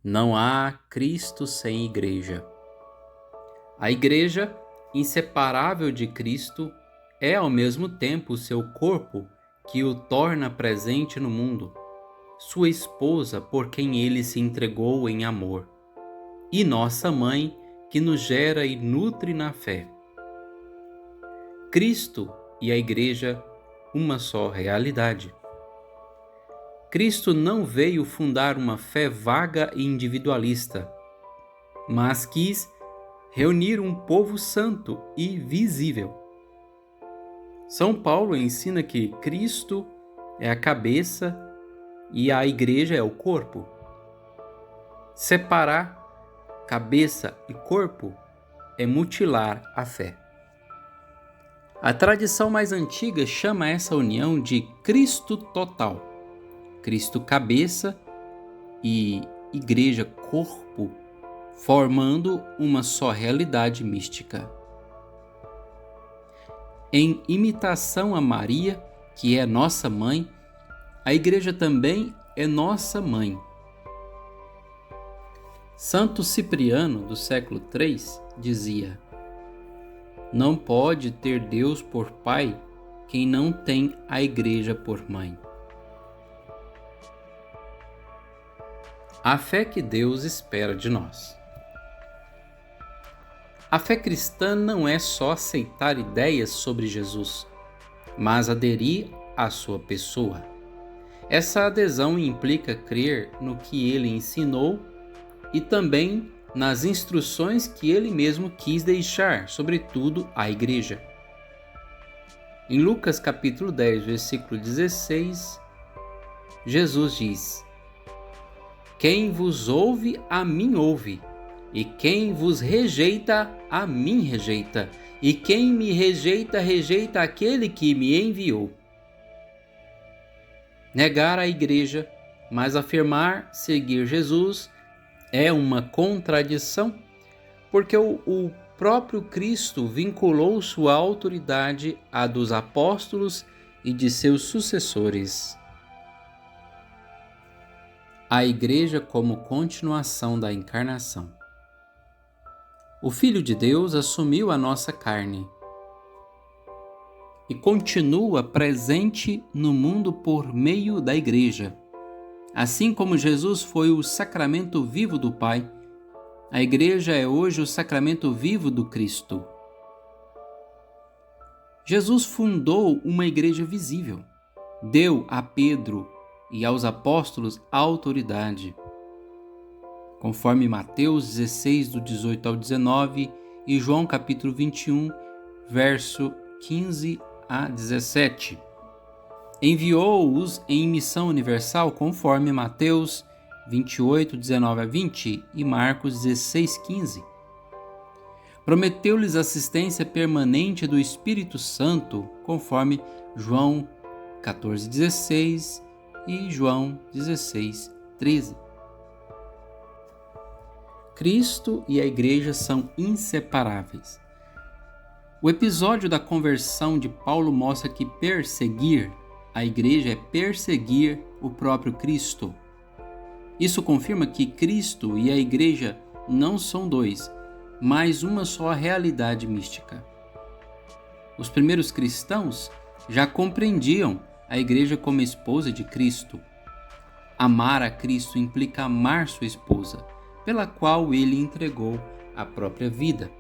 Não há Cristo sem Igreja. A Igreja, inseparável de Cristo, é ao mesmo tempo seu corpo que o torna presente no mundo, sua esposa por quem ele se entregou em amor, e nossa mãe que nos gera e nutre na fé. Cristo e a Igreja, uma só realidade. Cristo não veio fundar uma fé vaga e individualista, mas quis reunir um povo santo e visível. São Paulo ensina que Cristo é a cabeça e a Igreja é o corpo. Separar cabeça e corpo é mutilar a fé. A tradição mais antiga chama essa união de Cristo total. Cristo cabeça e Igreja corpo, formando uma só realidade mística. Em imitação a Maria, que é nossa mãe, a Igreja também é nossa mãe. Santo Cipriano, do século III, dizia: não pode ter Deus por pai quem não tem a Igreja por mãe. A fé que Deus espera de nós. A fé cristã não é só aceitar ideias sobre Jesus, mas aderir à sua pessoa. Essa adesão implica crer no que ele ensinou e também nas instruções que ele mesmo quis deixar, sobretudo à Igreja. Em Lucas capítulo 10, versículo 16, Jesus diz: quem vos ouve, a mim ouve, e quem vos rejeita, a mim rejeita, e quem me rejeita, rejeita aquele que me enviou. Negar a Igreja, mas afirmar seguir Jesus é uma contradição, porque o próprio Cristo vinculou sua autoridade à dos apóstolos e de seus sucessores. A Igreja como continuação da encarnação. O Filho de Deus assumiu a nossa carne e continua presente no mundo por meio da Igreja. Assim como Jesus foi o sacramento vivo do Pai, a Igreja é hoje o sacramento vivo do Cristo. Jesus fundou uma igreja visível, deu a Pedro e aos apóstolos autoridade, conforme Mateus 16, do 18 ao 19 e João capítulo 21, verso 15 a 17. Enviou-os em missão universal conforme Mateus 28, 19 a 20 e Marcos 16, 15. Prometeu-lhes assistência permanente do Espírito Santo conforme João 14, 16 e João 16, 13. Cristo e a Igreja são inseparáveis. O episódio da conversão de Paulo mostra que perseguir a Igreja é perseguir o próprio Cristo. Isso confirma que Cristo e a Igreja não são dois, mas uma só realidade mística. Os primeiros cristãos já compreendiam a Igreja como esposa de Cristo. Amar a Cristo implica amar sua esposa, pela qual ele entregou a própria vida.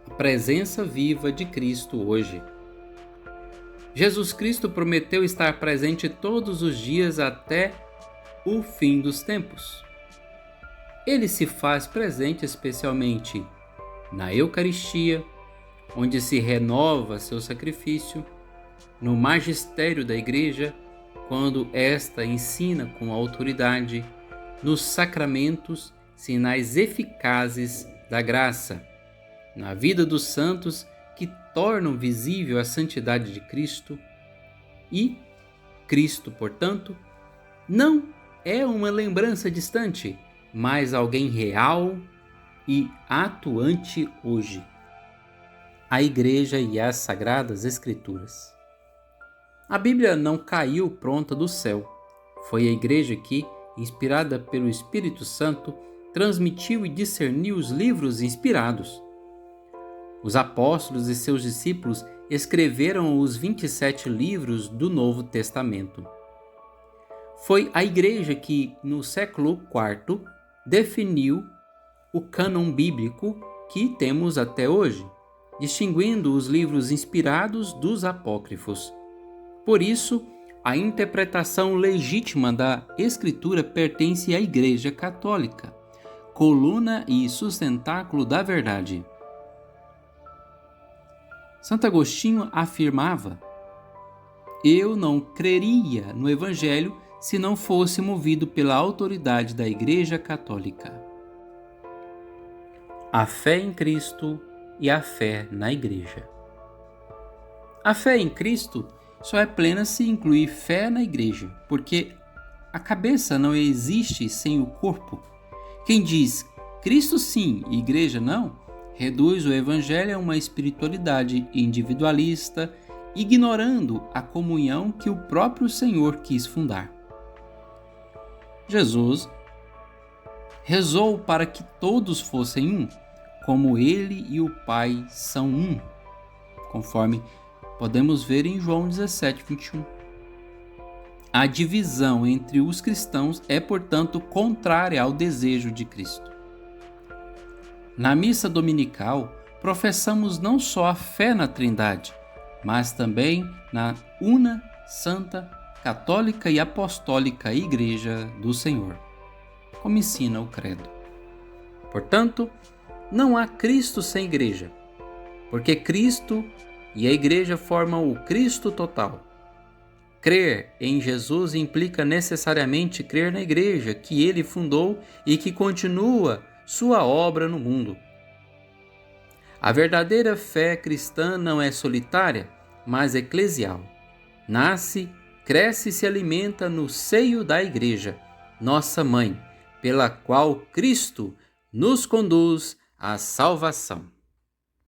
A presença viva de Cristo hoje. Jesus Cristo prometeu estar presente todos os dias até o fim dos tempos. Ele se faz presente especialmente na Eucaristia, onde se renova seu sacrifício, no magistério da Igreja, quando esta ensina com autoridade, nos sacramentos, sinais eficazes da graça, na vida dos santos que tornam visível a santidade de Cristo. E Cristo, portanto, não é uma lembrança distante, mas alguém real e atuante hoje. A Igreja e as Sagradas Escrituras. A Bíblia não caiu pronta do céu. Foi a Igreja que, inspirada pelo Espírito Santo, transmitiu e discerniu os livros inspirados. Os apóstolos e seus discípulos escreveram os 27 livros do Novo Testamento. Foi a Igreja que, no século IV, definiu o cânon bíblico que temos até hoje, distinguindo os livros inspirados dos apócrifos. Por isso, a interpretação legítima da Escritura pertence à Igreja Católica, coluna e sustentáculo da verdade. Santo Agostinho afirmava: "Eu não creria no Evangelho se não fosse movido pela autoridade da Igreja Católica." A fé em Cristo e a fé na Igreja. A fé em Cristo só é plena se incluir fé na Igreja, porque a cabeça não existe sem o corpo. Quem diz Cristo sim e Igreja não, reduz o Evangelho a uma espiritualidade individualista, ignorando a comunhão que o próprio Senhor quis fundar. Jesus rezou para que todos fossem um, como Ele e o Pai são um, conforme podemos ver em João 17:21. A divisão entre os cristãos é, portanto, contrária ao desejo de Cristo. Na missa dominical, professamos não só a fé na Trindade, mas também na una, santa, católica e apostólica Igreja do Senhor, como ensina o Credo. Portanto, não há Cristo sem Igreja, porque Cristo e a Igreja formam o Cristo total. Crer em Jesus implica necessariamente crer na Igreja que Ele fundou e que continua sua obra no mundo. A verdadeira fé cristã não é solitária, mas eclesial. Nasce, cresce e se alimenta no seio da Igreja, nossa mãe, pela qual Cristo nos conduz à salvação.